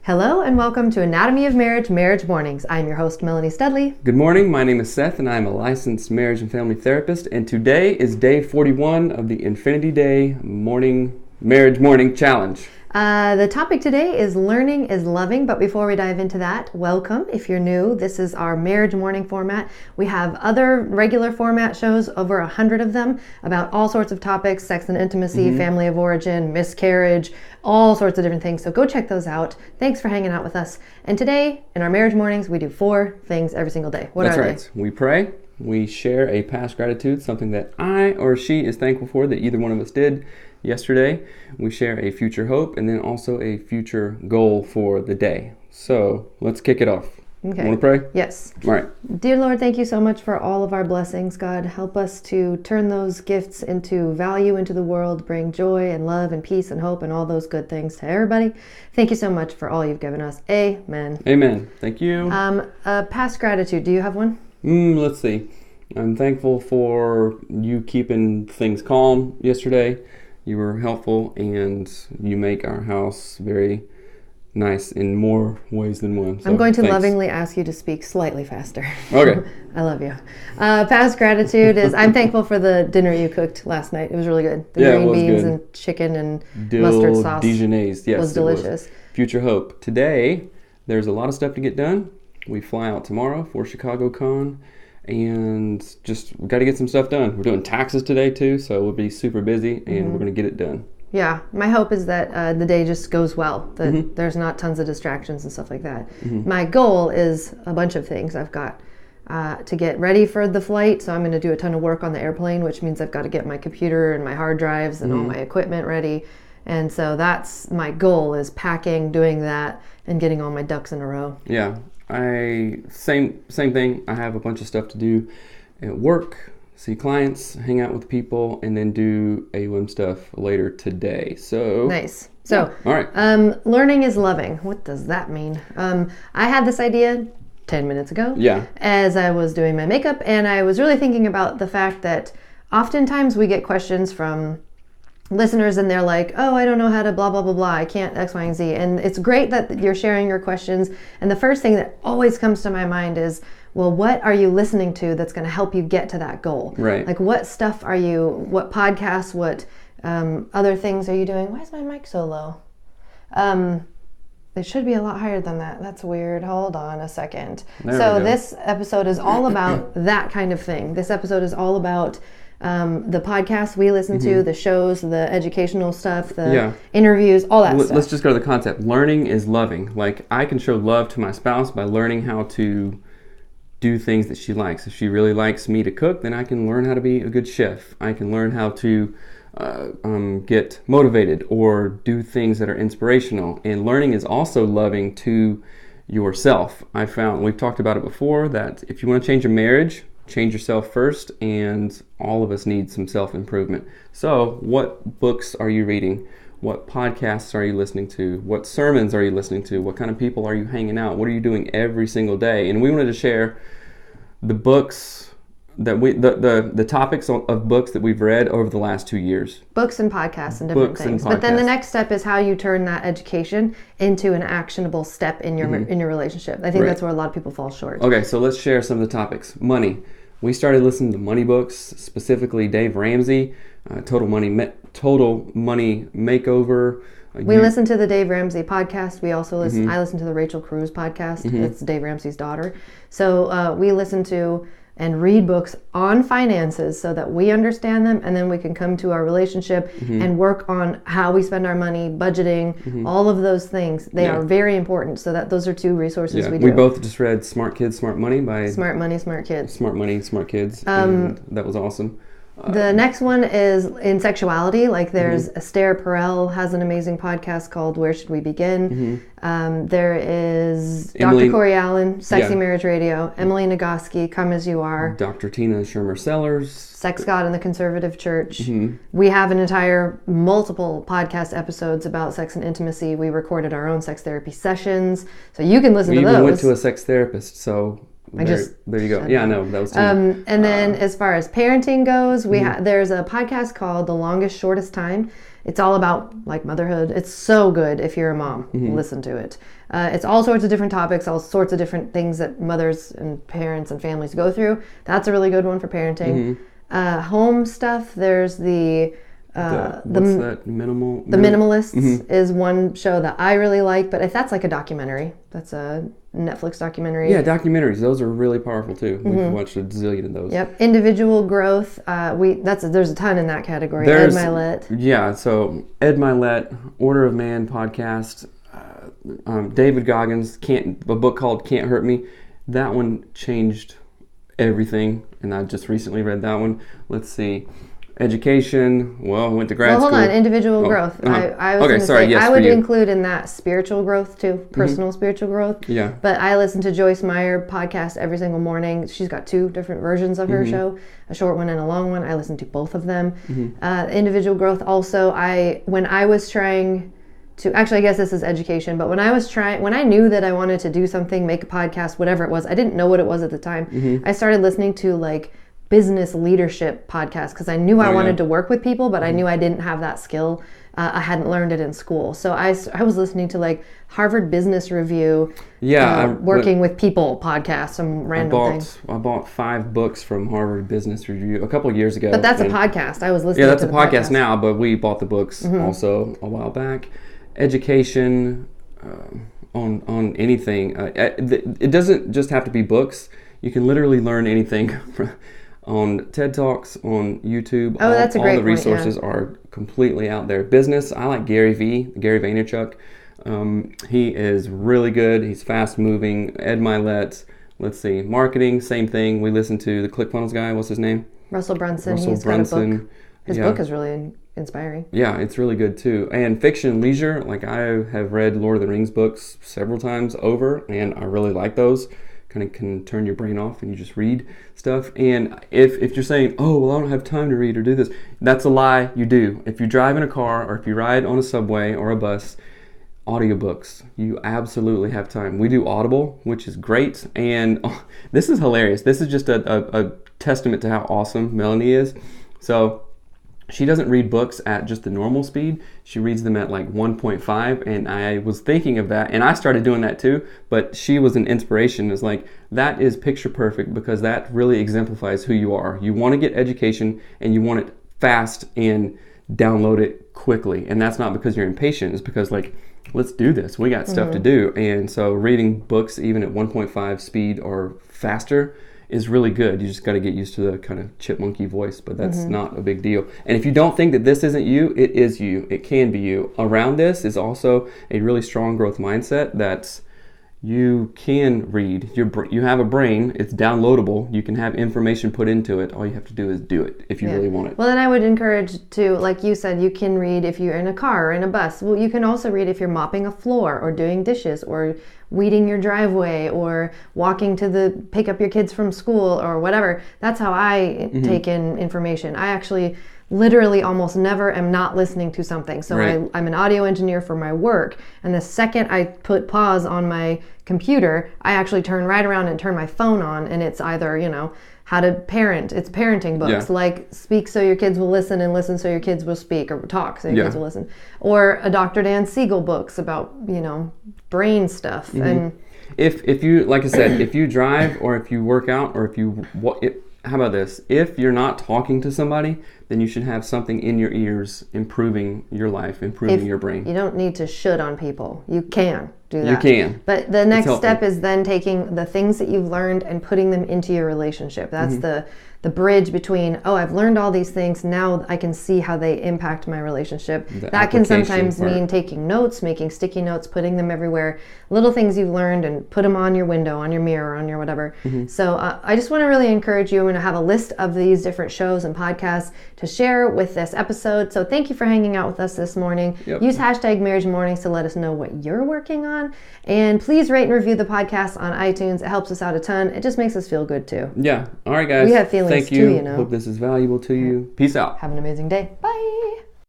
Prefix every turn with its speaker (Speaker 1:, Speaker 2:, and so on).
Speaker 1: Hello and welcome to Anatomy of Marriage, Marriage Mornings. I'm your host, Melanie Studley.
Speaker 2: Good morning, my name is Seth and I'm a licensed marriage and family therapist, and today is day 41 of the Infinity Day Marriage Morning Challenge.
Speaker 1: The topic today is learning is loving, but before we dive into that, welcome. If you're new, this is our marriage morning format. We have other regular format shows, over 100 of them, about all sorts of topics, sex and intimacy, family of origin, miscarriage, all sorts of different things. So go check those out. Thanks for hanging out with us. And today, in our marriage mornings, we do 4 things every single day. What
Speaker 2: That's
Speaker 1: are
Speaker 2: right.
Speaker 1: they?
Speaker 2: We pray, we share a past gratitude, something that I or she is thankful for that either one of us did yesterday. We share a future hope and then also a future goal for the day. So let's kick it off.
Speaker 1: Okay.
Speaker 2: Want to pray?
Speaker 1: Yes.
Speaker 2: All right.
Speaker 1: Dear Lord, thank you so much for all of our blessings. God, help us to turn those gifts into value into the world, bring joy and love and peace and hope and all those good things to everybody. Thank you so much for all you've given us. Amen.
Speaker 2: Amen. Thank you.
Speaker 1: Past gratitude. Do you have one?
Speaker 2: Let's see. I'm thankful for you keeping things calm yesterday. You were helpful and you make our house very nice in more ways than one. So,
Speaker 1: I'm going to
Speaker 2: thanks.
Speaker 1: lovingly ask you to speak slightly faster.
Speaker 2: Okay.
Speaker 1: I love you. Past gratitude is I'm thankful for the dinner you cooked last night. It was really good. The green beans
Speaker 2: good.
Speaker 1: and chicken and
Speaker 2: Dill
Speaker 1: mustard sauce
Speaker 2: Dijonnaise. Yes,
Speaker 1: was delicious.
Speaker 2: Future hope. Today, there's a lot of stuff to get done. We fly out tomorrow for Chicago Con. And we got to get some stuff done. We're doing taxes today too, so we'll be super busy and we're going to get it done.
Speaker 1: Yeah, my hope is that the day just goes well, that there's not tons of distractions and stuff like that. My goal is a bunch of things. I've got to get ready for the flight, so I'm going to do a ton of work on the airplane, which means I've got to get my computer and my hard drives and all my equipment ready. And so that's my goal, is packing, doing that, and getting all my ducks in a row.
Speaker 2: Yeah. Same thing. I have a bunch of stuff to do at work, see clients, hang out with people, and then do AWIM stuff later today. So
Speaker 1: nice. So,
Speaker 2: all right.
Speaker 1: Learning is loving. What does that mean? I had this idea 10 minutes ago.
Speaker 2: Yeah.
Speaker 1: As I was doing my makeup, and I was really thinking about the fact that oftentimes we get questions from listeners and they're like, oh, I don't know how to blah, blah, blah, blah. I can't X, Y, and Z. And it's great that you're sharing your questions. And the first thing that always comes to my mind is, well, what are you listening to that's going to help you get to that goal?
Speaker 2: Right.
Speaker 1: Like what podcasts, what other things are you doing? Why is my mic so low? It should be a lot higher than that. That's weird. Hold on a second. This episode is all about that kind of thing. This episode is all about the podcasts we listen to, the shows, the educational stuff, the interviews, all that stuff.
Speaker 2: Let's just go to the concept. Learning is loving. Like, I can show love to my spouse by learning how to do things that she likes. If she really likes me to cook, then I can learn how to be a good chef. I can learn how to get motivated or do things that are inspirational. And learning is also loving to yourself. We've talked about it before, that if you want to change your marriage, change yourself first, and all of us need some self-improvement. So what books are you reading? What podcasts are you listening to? What sermons are you listening to? What kind of people are you hanging out? What are you doing every single day? And we wanted to share the books that the topics of books that we've read over the last 2 years.
Speaker 1: Books and podcasts and different things. But then the next step is how you turn that education into an actionable step in your relationship. I think that's where a lot of people fall short.
Speaker 2: Okay, so let's share some of the topics. Money. We started listening to money books, specifically Dave Ramsey, Total Money Makeover.
Speaker 1: We listen to the Dave Ramsey podcast. We also listen. I listen to the Rachel Cruz podcast. It's Dave Ramsey's daughter. So we listen to and read books on finances so that we understand them, and then we can come to our relationship and work on how we spend our money, budgeting, all of those things. They are very important. So those are 2 resources we do.
Speaker 2: We both just read Smart Kids, Smart Money by
Speaker 1: Smart Money, Smart Kids.
Speaker 2: Smart Money, Smart Kids. And that was awesome.
Speaker 1: The next one is in sexuality. Like there's Esther Perel has an amazing podcast called Where Should We Begin? There is Dr. Corey Allen, Sexy Marriage Radio, Emily Nagoski, Come As You Are.
Speaker 2: Dr. Tina Shermer Sellers.
Speaker 1: Sex God in the Conservative Church. We have an entire multiple podcast episodes about sex and intimacy. We recorded our own sex therapy sessions. So you can listen to those.
Speaker 2: We even went to a sex therapist. So There you go. Yeah, I know. That was too
Speaker 1: and then as far as parenting goes, there's a podcast called The Longest Shortest Time. It's all about like motherhood. It's so good if you're a mom. Listen to it. It's all sorts of different topics, all sorts of different things that mothers and parents and families go through. That's a really good one for parenting. Home stuff, there's the Minimalists is one show that I really like, but if that's like a documentary, that's a Netflix documentary.
Speaker 2: Yeah, documentaries, those are really powerful too. We've watched a zillion of those.
Speaker 1: Yep. Individual growth, there's a ton in that category. Ed Mylett.
Speaker 2: Yeah, so Ed Mylett, Order of Man podcast, David Goggins, a book called Can't Hurt Me. That one changed everything, and I just recently read that one. Let's see. Education. Well, I went to grad school.
Speaker 1: Hold on. Individual growth. I was going to say, I would include in that spiritual growth too, personal spiritual growth.
Speaker 2: Yeah.
Speaker 1: But I listen to Joyce Meyer podcast every single morning. She's got 2 different versions of her show, a short one and a long one. I listen to both of them. Individual growth also. When I was trying to, actually I guess this is education, but when I knew that I wanted to do something, make a podcast, whatever it was, I didn't know what it was at the time. I started listening to like business leadership podcast because I knew I wanted to work with people, but I knew I didn't have that skill. I hadn't learned it in school. So I was listening to like Harvard Business Review, working with people podcast, some random thing.
Speaker 2: I bought 5 books from Harvard Business Review a couple of years ago.
Speaker 1: But that's a podcast. I was listening to
Speaker 2: that's a podcast now, but we bought the books also a while back. Education on anything. It doesn't just have to be books. You can literally learn anything on TED Talks, on YouTube.
Speaker 1: That's a great point.
Speaker 2: All the resources are completely out there. Business, I like Gary Vaynerchuk. He is really good. He's fast moving. Ed Mylett. Let's see. Marketing, same thing. We listen to the ClickFunnels guy. What's his name?
Speaker 1: Russell Brunson. He's got a book. His book is really inspiring. Yeah,
Speaker 2: it's really good too. And fiction and leisure, like I have read Lord of the Rings books several times over, and I really like those. Kind of can turn your brain off and you just read stuff. And if you're saying, oh, well, I don't have time to read or do this, that's a lie. You do. If you drive in a car or if you ride on a subway or a bus, audiobooks, you absolutely have time. We do Audible, which is great. And this is hilarious. This is just a testament to how awesome Melanie is. So she doesn't read books at just the normal speed. She reads them at like 1.5, and I was thinking of that, and I started doing that too, but she was an inspiration. It's like, that is picture perfect because that really exemplifies who you are. You want to get education, and you want it fast and download it quickly, and that's not because you're impatient. It's because like, let's do this. We got stuff to do, and so reading books even at 1.5 speed or faster is really good. You just got to get used to the kind of chipmunky voice, but that's not a big deal. And if you don't think that this isn't you, it is you. It can be you. Around this is also a really strong growth mindset that you can read. You have a brain. It's downloadable. You can have information put into it. All you have to do is do it if you really want it.
Speaker 1: Well, then I would encourage to, like you said, you can read if you're in a car or in a bus. Well, you can also read if you're mopping a floor or doing dishes or weeding your driveway or walking to pick up your kids from school or whatever. That's how I take in information. I actually literally almost never am not listening to something. So I'm an audio engineer for my work, and the second I put pause on my computer, I actually turn right around and turn my phone on, and it's either, how to parent. It's parenting books, like Speak So Your Kids Will Listen and Listen So Your Kids Will Speak, or Talk So Your Kids Will Listen. Or a Dr. Dan Siegel books about, brain stuff. And
Speaker 2: if you, like I said, if you drive or if you work out or how about this? If you're not talking to somebody, then you should have something in your ears improving your life, improving your brain.
Speaker 1: You don't need to should on people. You can do that.
Speaker 2: You can.
Speaker 1: But the next step is then taking the things that you've learned and putting them into your relationship. That's the bridge between, I've learned all these things, now I can see how they impact my relationship. That can sometimes mean taking notes, making sticky notes, putting them everywhere, little things you've learned, and put them on your window, on your mirror, on your whatever. So I just want to really encourage you. I'm going to have a list of these different shows and podcasts to share with this episode. So thank you for hanging out with us this morning. Use hashtag Marriage Mornings to let us know what you're working on. And please rate and review the podcast on iTunes. It helps us out a ton. It just makes us feel good too.
Speaker 2: Yeah. All right, guys.
Speaker 1: We have feelings
Speaker 2: Thank you.
Speaker 1: too,
Speaker 2: Hope this is valuable to you. Peace out.
Speaker 1: Have an amazing day. Bye.